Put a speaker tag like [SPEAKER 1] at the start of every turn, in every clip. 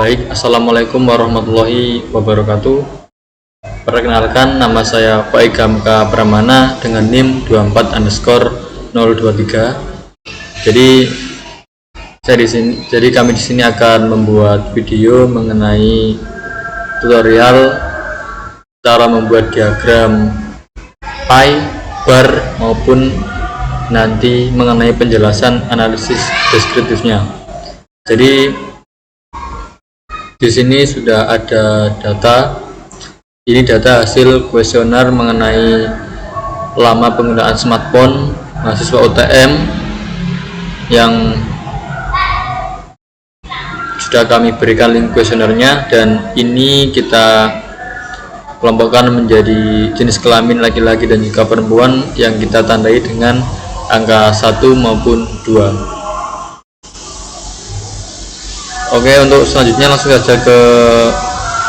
[SPEAKER 1] Baik, Assalamualaikum warahmatullahi wabarakatuh. Perkenalkan, nama saya Faigam K. Pramana dengan NIM 24_023. Jadi kami di sini akan membuat video mengenai tutorial cara membuat diagram pie, bar maupun nanti mengenai penjelasan analisis deskriptifnya. Jadi di sini sudah ada data. Ini data hasil kuesioner mengenai lama penggunaan smartphone mahasiswa UTM yang sudah kami berikan link kuesionernya, dan ini kita kelompokkan menjadi jenis kelamin laki-laki dan juga perempuan yang kita tandai dengan angka 1 maupun 2. Oke, untuk selanjutnya langsung saja ke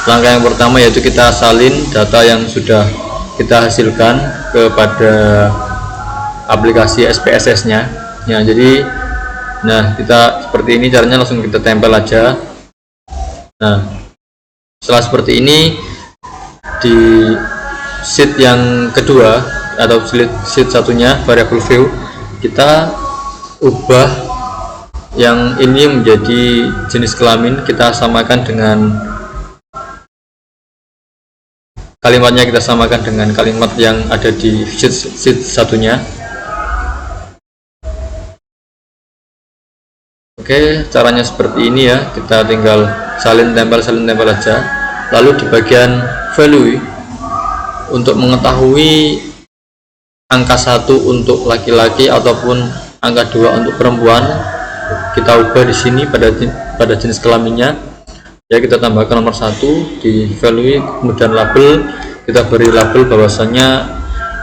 [SPEAKER 1] langkah yang pertama, yaitu kita salin data yang sudah kita hasilkan kepada aplikasi SPSS nya ya. Jadi kita seperti ini caranya, langsung kita tempel aja. Setelah seperti ini, di sheet yang kedua atau sheet satunya, variable view, kita ubah yang ini menjadi jenis kelamin, kita samakan dengan kalimatnya, kita samakan dengan kalimat yang ada di sheet satunya. Oke, caranya seperti ini ya. Kita tinggal salin tempel aja. Lalu di bagian value, untuk mengetahui angka 1 untuk laki-laki ataupun angka 2 untuk perempuan, kita ubah di sini pada jenis kelaminnya ya. Kita tambahkan nomor 1 di value, kemudian label, kita beri label bahwasanya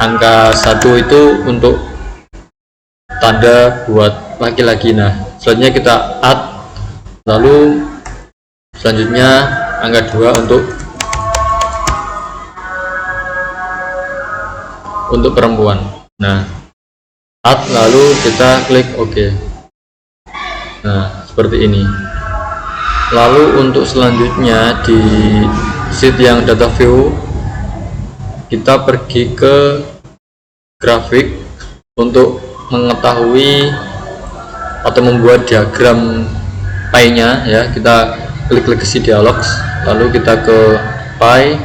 [SPEAKER 1] angka 1 itu untuk tanda buat laki-laki. Selanjutnya kita add, lalu selanjutnya angka 2 untuk perempuan. Add, lalu kita klik OK. Seperti ini. Lalu untuk selanjutnya di sheet yang data view, kita pergi ke grafik untuk mengetahui atau membuat diagram pie-nya ya. Kita klik legacy dialogs, lalu kita ke pie.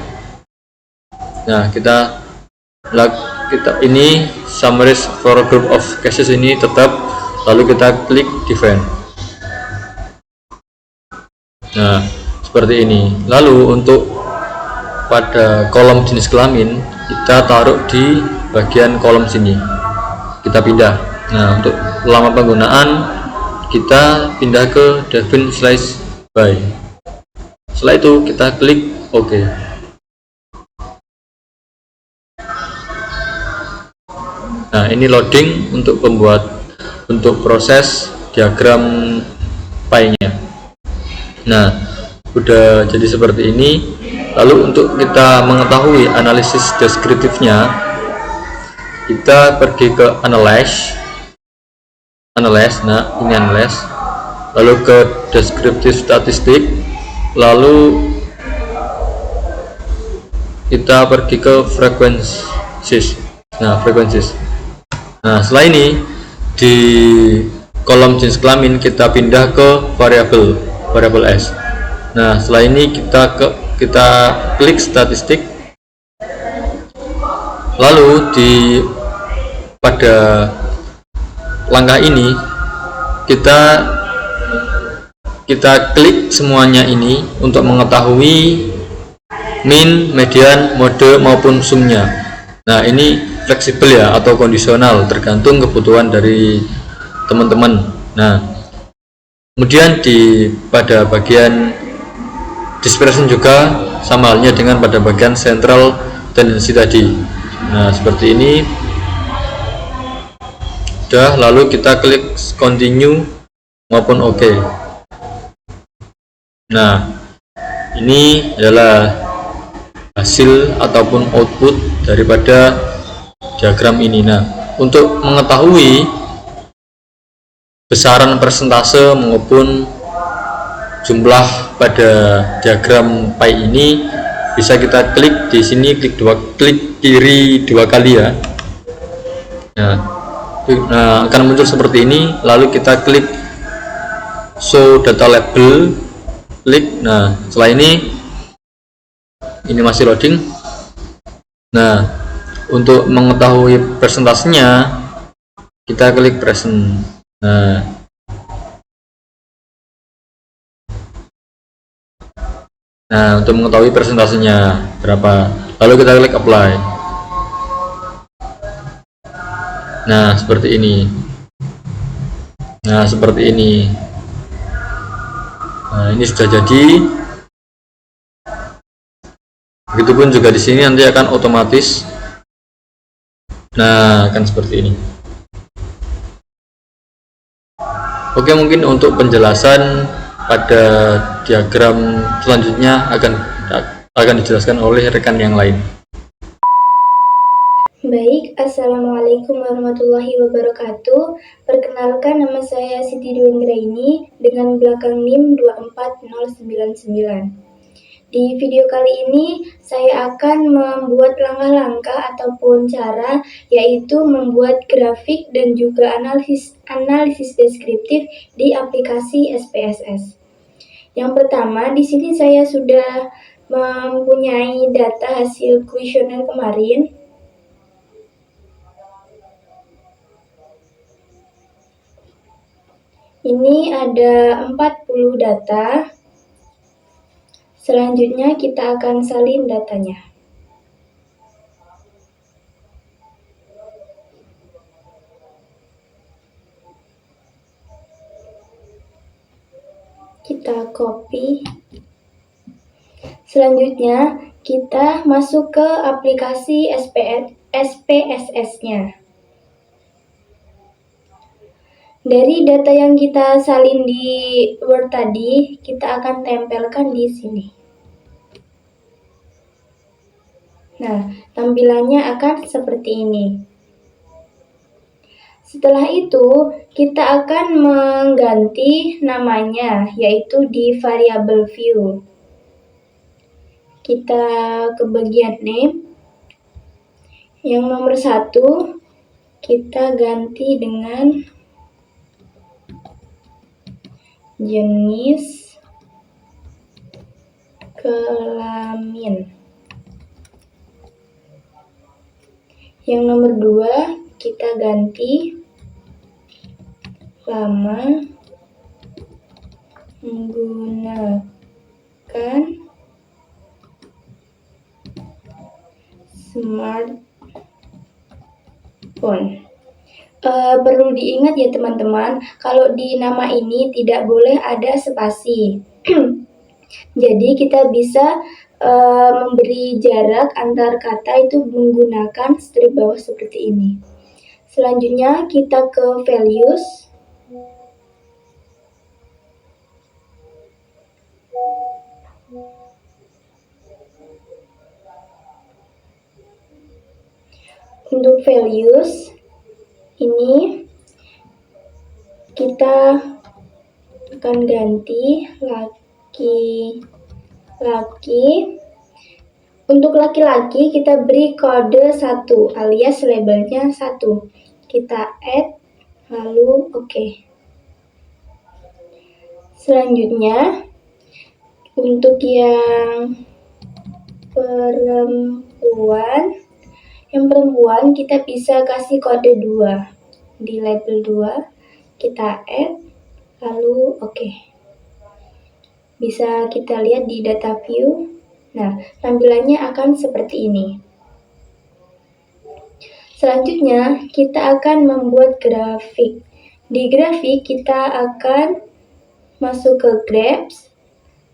[SPEAKER 1] Kita ini summaries for a group of cases ini tetap, lalu kita klik define. Seperti ini. Lalu untuk pada kolom jenis kelamin, kita taruh di bagian kolom sini, kita pindah. Untuk lama penggunaan, kita pindah ke define slice by. Setelah itu kita klik OK. Ini loading untuk proses diagram pie-nya. Udah jadi seperti ini. Lalu untuk kita mengetahui analisis deskriptifnya, kita pergi ke analyze. Ini analyze, lalu ke deskriptif statistik, lalu kita pergi ke frequencies. Setelah ini di kolom jenis kelamin kita pindah ke variable S. Setelah ini kita klik statistik, lalu pada langkah ini kita klik semuanya ini untuk mengetahui min, median, mode maupun sumnya. Ini fleksibel ya, atau kondisional, tergantung kebutuhan dari teman-teman. Kemudian pada bagian dispersion juga sama halnya dengan pada bagian central tendency tadi. Seperti ini. Lalu kita klik continue maupun OK. Ini adalah hasil ataupun output daripada diagram ini. Untuk mengetahui besaran persentase maupun jumlah pada diagram pi ini bisa kita klik di sini, klik kiri 2 kali ya. Nah, akan muncul seperti ini, lalu kita klik show data label, klik. Nah, setelah ini masih loading. Nah, untuk mengetahui presentasinya kita klik present. Nah, untuk mengetahui presentasinya berapa, lalu kita klik apply. Nah, seperti ini. Nah, ini sudah jadi. Begitupun juga di sini nanti akan otomatis. Nah, akan seperti ini. Oke, mungkin untuk penjelasan pada diagram selanjutnya akan dijelaskan oleh rekan yang lain.
[SPEAKER 2] Baik, Assalamualaikum warahmatullahi wabarakatuh. Perkenalkan, nama saya Siti Dwi dengan belakang NIM 24099. Di video kali ini, saya akan membuat langkah-langkah ataupun cara, yaitu membuat grafik dan juga analisis deskriptif di aplikasi SPSS. Yang pertama, di sini saya sudah mempunyai data hasil kuesioner kemarin. Ini ada 40 data. Selanjutnya kita akan salin datanya. Kita copy. Selanjutnya kita masuk ke aplikasi SPSS-nya. Dari data yang kita salin di Word tadi, kita akan tempelkan di sini. Nah, tampilannya akan seperti ini. Setelah itu, kita akan mengganti namanya, yaitu di variable view. Kita ke bagian name. Yang nomor 1, kita ganti dengan jenis kelamin. Yang nomor 2, kita ganti lama menggunakan smartphone. Perlu diingat ya teman-teman, kalau di nama ini tidak boleh ada spasi. Jadi kita bisa memberi jarak antar kata itu menggunakan strip bawah seperti ini. Selanjutnya kita ke values. Untuk values ini kita akan ganti laki-laki. Untuk laki-laki kita beri kode 1 alias labelnya 1. Kita add lalu oke. Selanjutnya untuk yang perempuan kita bisa kasih kode 2 di label 2. Kita add lalu oke. Bisa kita lihat di data view. Nah, tampilannya akan seperti ini. Selanjutnya, kita akan membuat grafik. Di grafik, kita akan masuk ke Graph,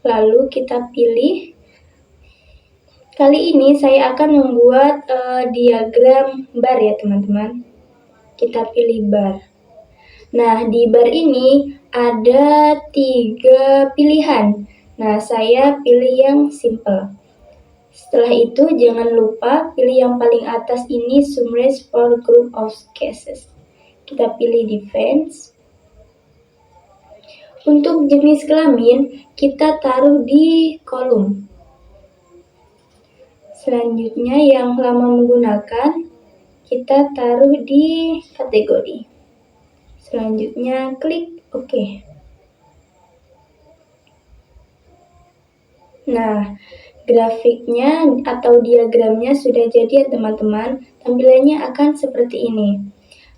[SPEAKER 2] lalu kita pilih. Kali ini saya akan membuat diagram bar ya teman-teman. Kita pilih bar. Nah, di bar ini ada 3 pilihan. Nah, saya pilih yang simple. Setelah itu, jangan lupa pilih yang paling atas ini, summarize for group of cases. Kita pilih defense. Untuk jenis kelamin, kita taruh di kolom. Selanjutnya yang lama menggunakan, kita taruh di kategori. Selanjutnya klik OK. Nah, grafiknya atau diagramnya sudah jadi ya teman-teman. Tampilannya akan seperti ini.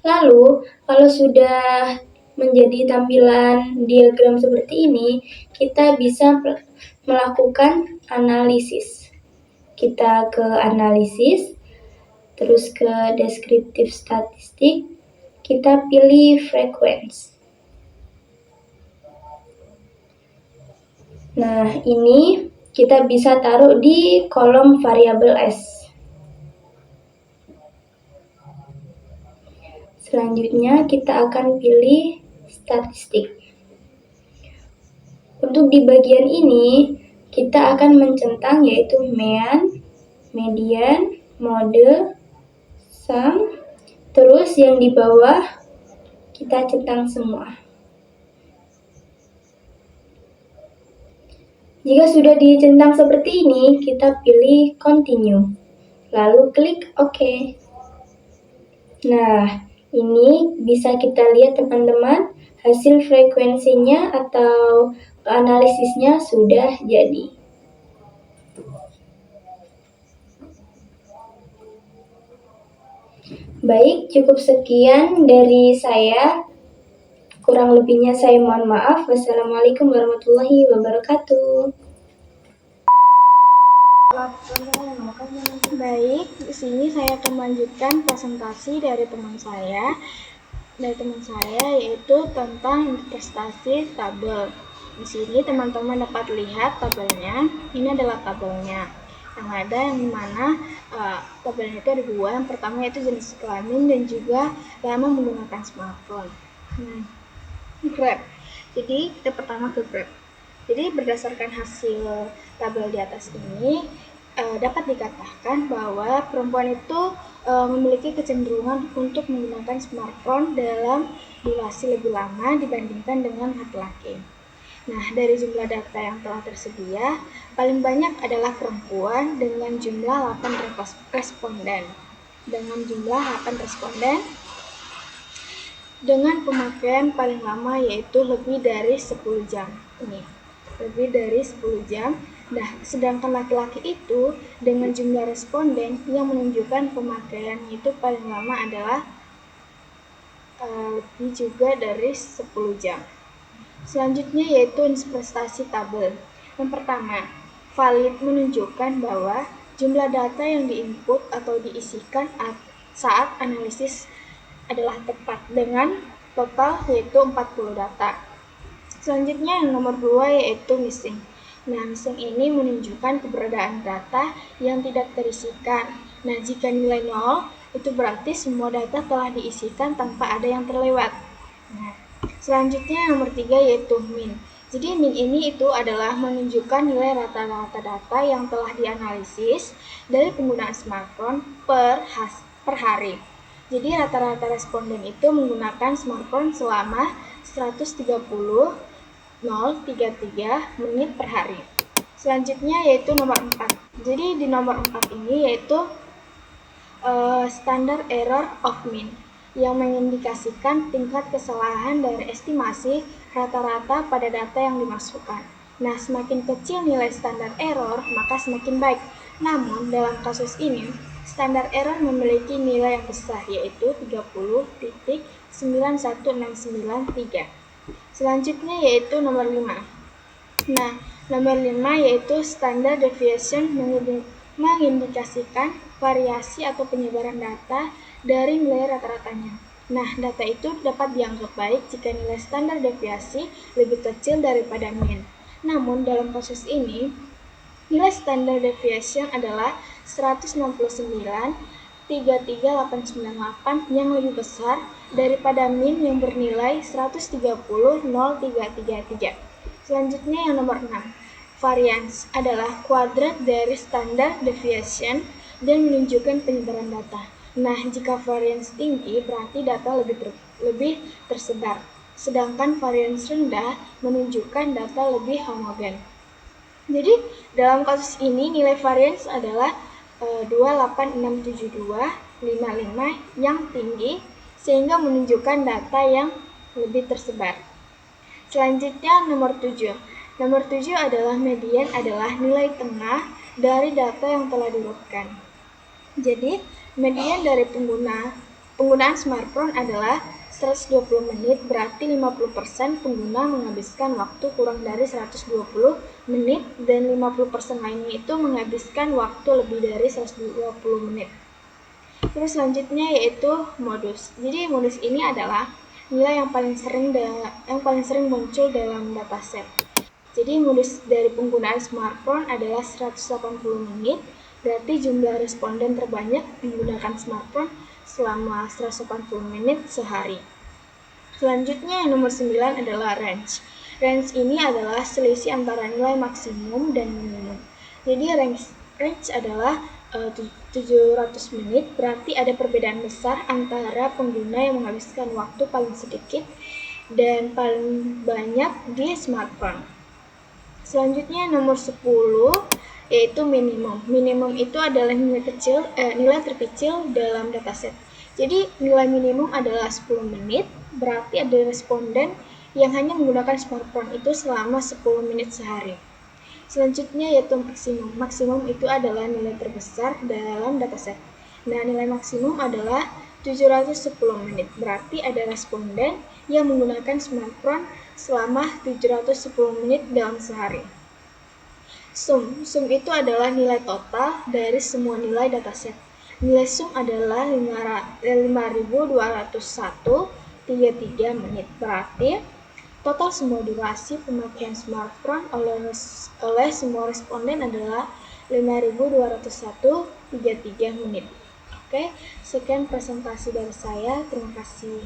[SPEAKER 2] Lalu, kalau sudah menjadi tampilan diagram seperti ini, kita bisa melakukan analisis. Kita ke analisis, terus ke deskriptif statistik, kita pilih frequency. Nah, ini kita bisa taruh di kolom variabel S. Selanjutnya kita akan pilih statistik. Untuk di bagian ini kita akan mencentang yaitu mean, median, mode, sum, terus yang di bawah kita centang semua. Jika sudah dicentang seperti ini, kita pilih continue, lalu klik OK. Nah, ini bisa kita lihat teman-teman, hasil frekuensinya atau analisisnya sudah jadi. Baik, cukup sekian dari saya. Kurang lebihnya saya mohon maaf. Wassalamualaikum warahmatullahi wabarakatuh.
[SPEAKER 3] Baik, di sini saya akan melanjutkan presentasi dari teman saya. Yaitu tentang investasi tabel. Di sini teman-teman dapat lihat tabelnya. Ini adalah tabelnya. Yang ada yang dimana tabelnya itu ada dua. Yang pertama itu jenis kelamin dan juga lama menggunakan smartphone. Grab. Jadi kita pertama ke Grab. Jadi berdasarkan hasil tabel di atas ini dapat dikatakan bahwa perempuan itu memiliki kecenderungan untuk menggunakan smartphone dalam durasi lebih lama dibandingkan dengan laki-laki. Nah, dari jumlah data yang telah tersedia, paling banyak adalah perempuan dengan jumlah 8 responden. Dengan pemakaian paling lama yaitu lebih dari 10 jam. Lebih dari 10 jam. Nah, sedangkan laki-laki itu dengan jumlah responden yang menunjukkan pemakaian itu paling lama adalah lebih juga dari 10 jam. Selanjutnya yaitu investasi tabel. Yang pertama, valid menunjukkan bahwa jumlah data yang diinput atau diisikan saat analisis adalah tepat dengan total yaitu 40 data. Selanjutnya yang nomor 2 yaitu missing. Nah, missing ini menunjukkan keberadaan data yang tidak terisikan. Nah, jika nilai 0, itu berarti semua data telah diisikan tanpa ada yang terlewat. Nah, selanjutnya yang nomor 3 yaitu min. Jadi min ini itu adalah menunjukkan nilai rata-rata data yang telah dianalisis dari penggunaan smartphone per hari. Jadi rata-rata responden itu menggunakan smartphone selama 130,033 menit per hari. Selanjutnya yaitu nomor 4. Jadi di nomor 4 ini yaitu standard error of mean yang mengindikasikan tingkat kesalahan dari estimasi rata-rata pada data yang dimasukkan. Nah, semakin kecil nilai standar error, maka semakin baik. Namun, dalam kasus ini, standar error memiliki nilai yang besar, yaitu 30.91693. Selanjutnya yaitu nomor 5. Nah, nomor 5 yaitu standard deviation mengindikasikan variasi atau penyebaran data dari nilai rata-ratanya. Nah, data itu dapat dianggap baik jika nilai standar deviasi lebih kecil daripada mean. Namun, dalam kasus ini, nilai standar deviation adalah 169,33898 yang lebih besar daripada mean yang bernilai 130,0333. Selanjutnya yang nomor 6. Variance adalah kuadrat dari standard deviation dan menunjukkan penyebaran data. Nah, jika variance tinggi berarti data lebih tersebar. sedangkan varians rendah menunjukkan data lebih homogen. Jadi, dalam kasus ini nilai varians adalah 2867255 yang tinggi sehingga menunjukkan data yang lebih tersebar. Selanjutnya nomor 7. Nomor 7 adalah median adalah nilai tengah dari data yang telah diurutkan. Jadi, median dari penggunaan smartphone adalah 120 menit, berarti 50% pengguna menghabiskan waktu kurang dari 120 menit dan 50% lainnya itu menghabiskan waktu lebih dari 120 menit. Terus selanjutnya yaitu modus. Jadi modus ini adalah nilai yang paling sering muncul dalam dataset. Jadi modus dari penggunaan smartphone adalah 180 menit, berarti jumlah responden terbanyak menggunakan smartphone selama 180 menit sehari. Selanjutnya yang nomor 9 adalah range. Range ini adalah selisih antara nilai maksimum dan minimum. Jadi range adalah 700 menit, berarti ada perbedaan besar antara pengguna yang menghabiskan waktu paling sedikit dan paling banyak di smartphone. Selanjutnya nomor 10 yaitu minimum. Minimum itu adalah nilai terkecil dalam dataset. Jadi nilai minimum adalah 10 menit, berarti ada responden yang hanya menggunakan smartphone itu selama 10 menit sehari. Selanjutnya yaitu maksimum. Maksimum itu adalah nilai terbesar dalam dataset. Nah, nilai maksimum adalah 710 menit, berarti ada responden yang menggunakan smartphone selama 710 menit dalam sehari. Sum itu adalah nilai total dari semua nilai dataset. Nilai sum adalah 5201,33 menit, berarti total semua durasi pemakaian smartphone oleh semua responden adalah 5201,33 menit. Oke, sekian presentasi dari saya. Terima kasih.